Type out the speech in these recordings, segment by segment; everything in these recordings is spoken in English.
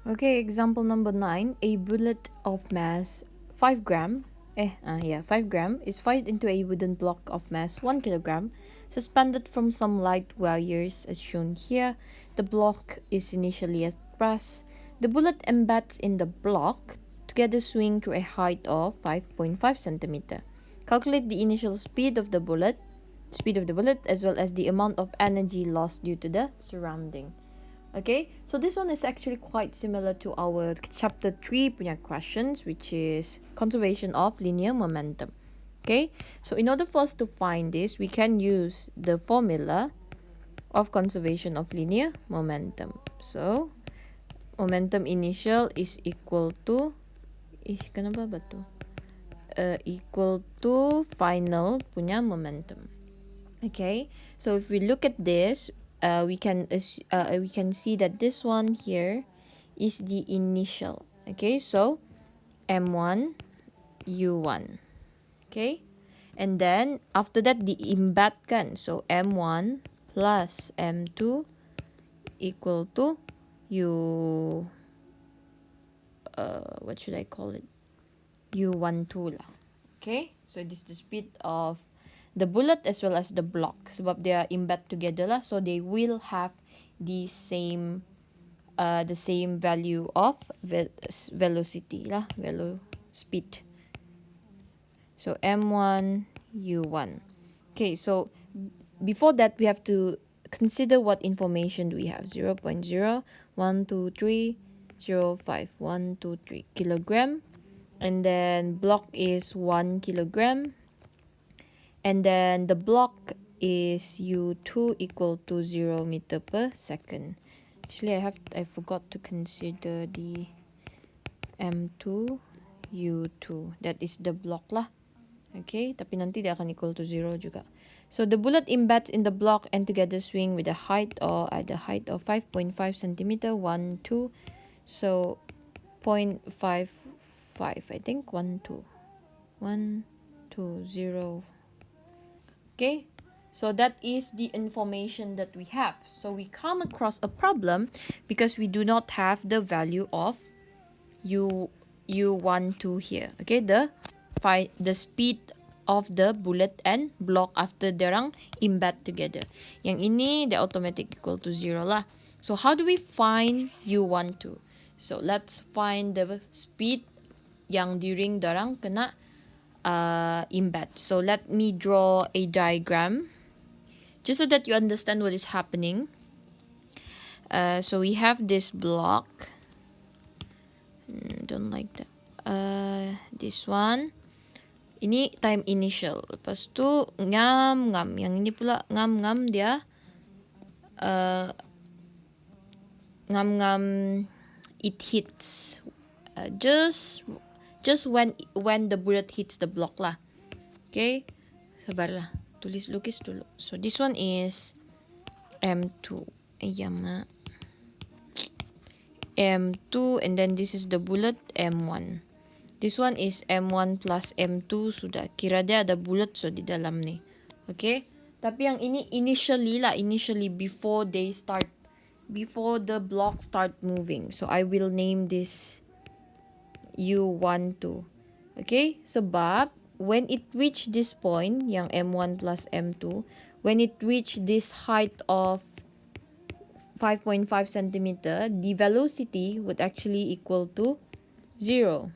Okay, example number 9. A bullet of mass 5 gram, 5 gram is fired into a wooden block of mass 1 kilogram, suspended from some light wires as shown here. The block is initially at rest. The bullet embeds in the block, together swing to a height of 5.5 centimeter. Calculate the initial speed of the bullet, as well as the amount of energy lost due to the surrounding. Okay, so this one is actually quite similar to our chapter 3 punya questions, which is conservation of linear momentum. Okay, so in order for us to find this, we can use the formula of conservation of linear momentum. So momentum initial is equal to kenapa batu? Equal to final punya momentum. Okay, so if we look at this, we can see that this one here is the initial. Okay, so m1 u1. Okay, and then after that the embed kan, so m1 plus m2 equal to u what should I call it, u12 lah. Okay, so this is the speed of the bullet as well as the block, sebab they are embed together lah, so they will have the same value of velocity lah, speed. So m1 u1. Okay, so before that we have to consider what information do we have. 0.0123 0.5123 kilogram, and then block is 1 kilogram, and then the block is u2 equal to 0 meter per second. Actually, I forgot to consider the m2 u2, that is the block lah. Okay, tapi nanti dia akan equal to 0 juga. So the bullet embeds in the block and together swing with a height or at the height of 5.5 centimeter, 1 2, so 0.55, I think 1 2 1 2 0. Okay, so that is the information that we have. So we come across a problem because we do not have the value of u12 here. Okay, the speed of the bullet and block after derang embed together. Yang ini the automatic equal to 0 lah. So how do we find u12? So let's find the speed yang during derang kena embed. So let me draw a diagram just so that you understand what is happening. So we have this block. Don't like that. This one. Ini time initial. Lepas tu ngam. Yang ini pula ngam dia. Ngam it hits. Just when the bullet hits the block lah. Okay, sabarlah, lukis dulu. So this one is m2. M2, and then this is the bullet m1. This one is m1 plus m2. Sudah kira dia ada bullet so di dalam ni. Okay, tapi yang ini initially before the block start moving. So I will name this u12. Okay, sebab when it reach this point, yang m1 plus m2, when it reach this height of 5.5 centimeter, the velocity would actually equal to 0.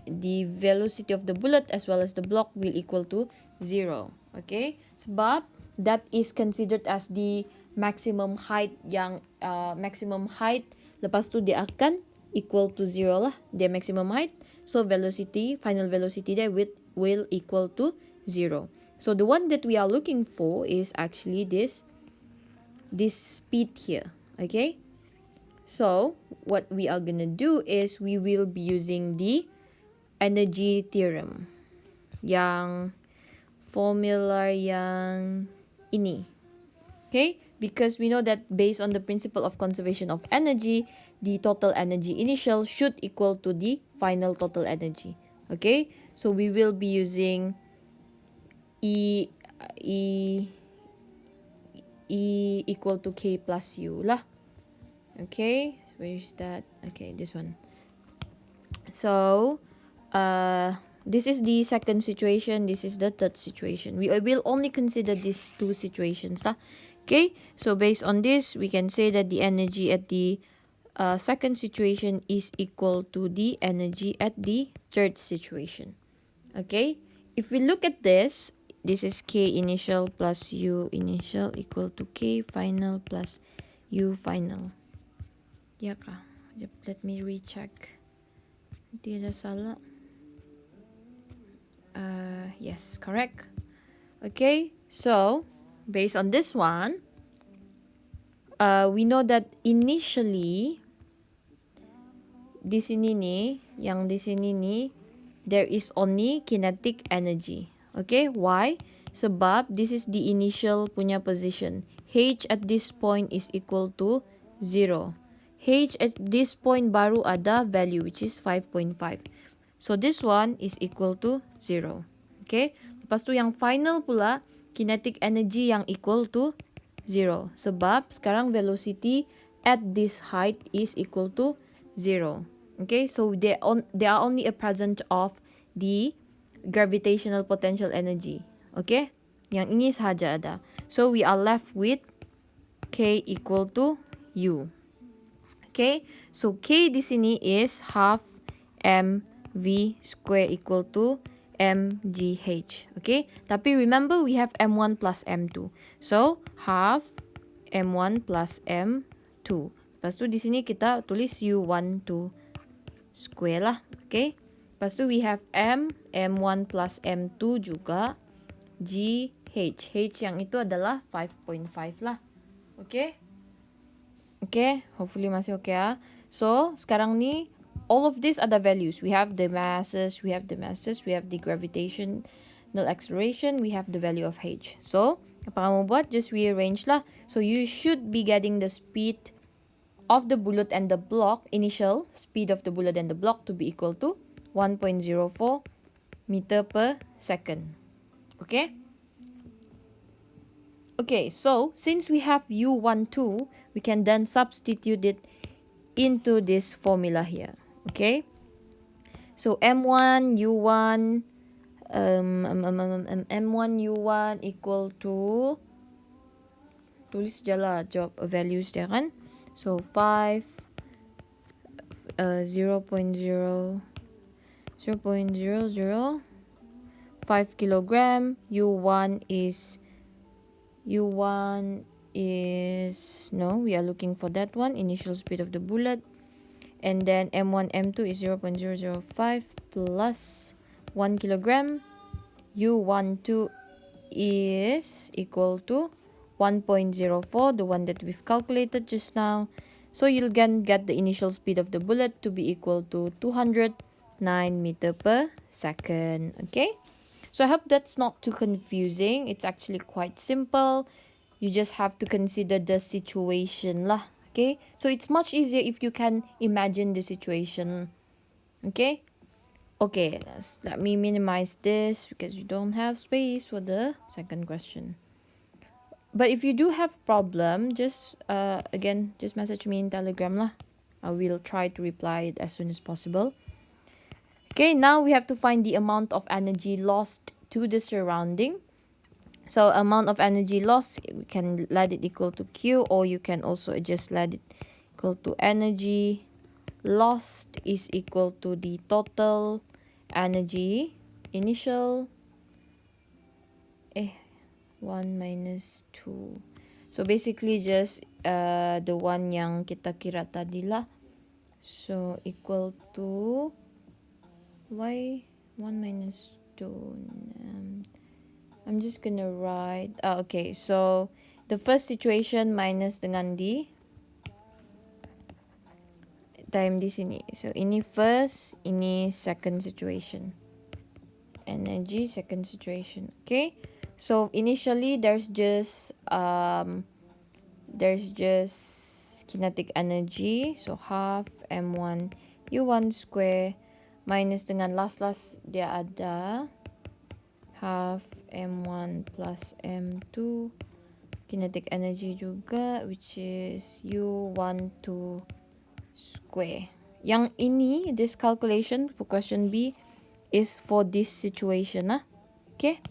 The velocity of the bullet as well as the block will equal to 0. Okay, sebab that is considered as the maximum height, yang maximum height lepas tu dia akan equal to 0 lah, their maximum height. So final velocity there will equal to 0. So the one that we are looking for is actually this speed here. Okay, so what we are gonna do is we will be using the energy theorem, yang formula yang ini. Okay, because we know that based on the principle of conservation of energy, the total energy initial should equal to the final total energy. Okay, so we will be using E equal to K plus U lah. Okay, Where is that? Okay, this one. So, this is the second situation. This is the third situation. We will only consider these two situations. Okay, so based on this, we can say that the energy at the second situation is equal to the energy at the third situation. Okay, if we look at this, this is K initial plus U initial equal to K final plus U final. Ya kah? Let me recheck. Tidak salah. Yes, correct. Okay, so based on this one, we know that initially di sini ni, yang di sini ni, there is only kinetic energy. Okay, why? Sebab this is the initial punya position. H at this point is equal to 0. H at this point baru ada value which is 5.5. So this one is equal to 0. Okay, lepas tu yang final pula, kinetic energy yang equal to 0. Sebab sekarang velocity at this height is equal to 0. Okay, so they are only a present of the gravitational potential energy. Okay, yang ini sahaja ada. So we are left with K equal to U. Okay, so K di sini is half mv square equal to mgh. Okay, tapi remember we have m1 plus m2. So half m1 plus m2. Lepas tu di sini kita tulis u12 square lah. Okay, lepas tu we have m1 plus m2 juga gh. H yang itu adalah 5.5 lah. Okay, okay, hopefully masih okay ah. So sekarang ni all of these are the values. We have the masses, we have the gravitational acceleration, we have the value of h. So apa kamu buat? Just rearrange lah. So you should be getting the speed of the bullet and the block, initial speed of the bullet and the block to be equal to 1.04 meter per second. Okay? Okay, so since we have u12, we can then substitute it into this formula here. Okay? So m1 u1 m1 u1 equal to, tulis je lah job values dia kan. So 5 0.00 5 kilogram. U1 is no, we are looking for that one, initial speed of the bullet. And then M1, M2 is 0.005 plus 1 kilogram. U12 is equal to 1.04, the one that we've calculated just now. So you'll again get the initial speed of the bullet to be equal to 209 meter per second. Okay? So I hope that's not too confusing. It's actually quite simple. You just have to consider the situation lah. Okay? So it's much easier if you can imagine the situation. Okay? Okay, let me minimize this because you don't have space for the second question. But if you do have problem, just again, just message me in Telegram lah. I will try to reply it as soon as possible. Okay, now we have to find the amount of energy lost to the surrounding. So amount of energy lost, we can let it equal to Q, or you can also just let it equal to energy lost is equal to the total energy initial 1 minus 2. So basically just the one yang kita kira tadi lah. So equal to why 1 minus 2. I'm just gonna write okay, so the first situation minus dengan di time di sini. So ini first, ini second situation. Energy second situation. Okay, so initially there's just kinetic energy, so half m1 u1 square minus dengan last dia ada half m1 plus m2 kinetic energy juga, which is u12 square. Yang ini, this calculation for question B is for this situation. Okay?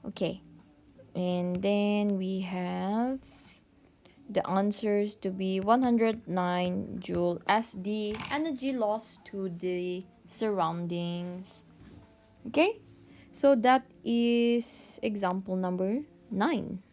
Okay. And then we have the answers to be 109 joule as the energy loss to the surroundings. Okay? So that is example number 9.